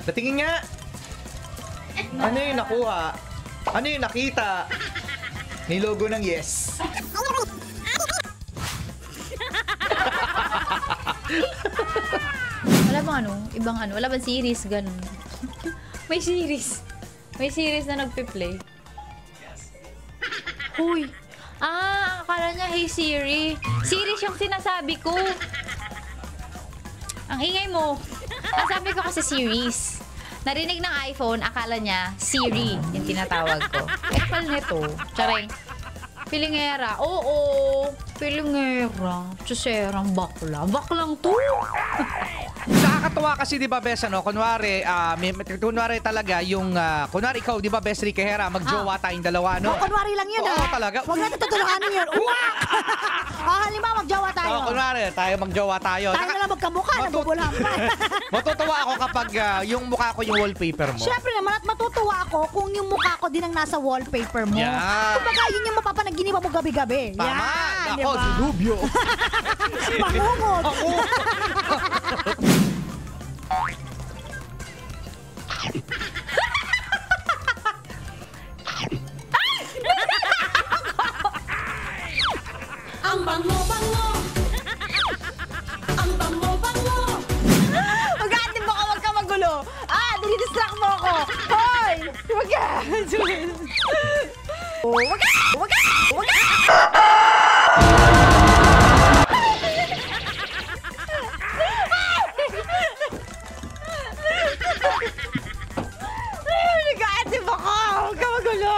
Patingin nga. Ano yung nakuha? Ano yung nakita? May logo ng yes. Wala bang ano? Ibang ano? Wala bang series? Ganun. May series. May series na nagpe-play. Huy. Akala niya, hey Siri. Series yung sinasabi ko. Ang ingay mo. Ang sabi ko kasi series. Narinig ng iPhone, akala niya Siri yung tinatawag ko. Pal nito. Charing. Pilingera. Oo. Pilingera. Tsuserang bakla. Baklang to. Nakakatuwa kasi, di ba, Bes, ano, kunwari talaga yung, kunwari ikaw, di ba, Bes Ricky Hera, magjowa tayong dalawa, no? Kunwari lang yun, Oo, talaga. Huwag natin tutulunganin yun. Uwak! Halimbawa, magjowa tayo. Kunwari, magjowa tayo. Tayo na lang magkamukha, nabubulahan pa. Matutuwa ako kapag yung mukha ko yung wallpaper mo. Siyempre naman, at matutuwa ako kung yung mukha ko din ang nasa wallpaper mo. Yan. Kumbaga, yun yung mapapanaginipan mo gabi-gabi. Tama. Yan, Ako, diba? dilubyo. Pangungot. Ang bango-bango. Ang bango-bango. Mag-aatin mo ka, wag ka magulo. Dinidistract mo ako. Hoy! Wag ka! Wag ka! Wag ka! Wag ka! Nag-aatin mo ka! Wag ka magulo!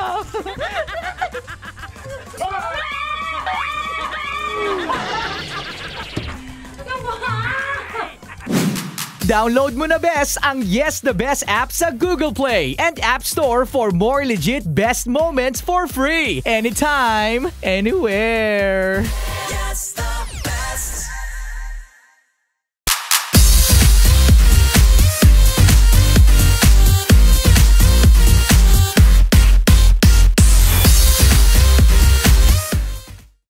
Download mo na, Bes, ang Yes the Best app sa Google Play and App Store for more legit best moments for free. Anytime, anywhere. Yes, the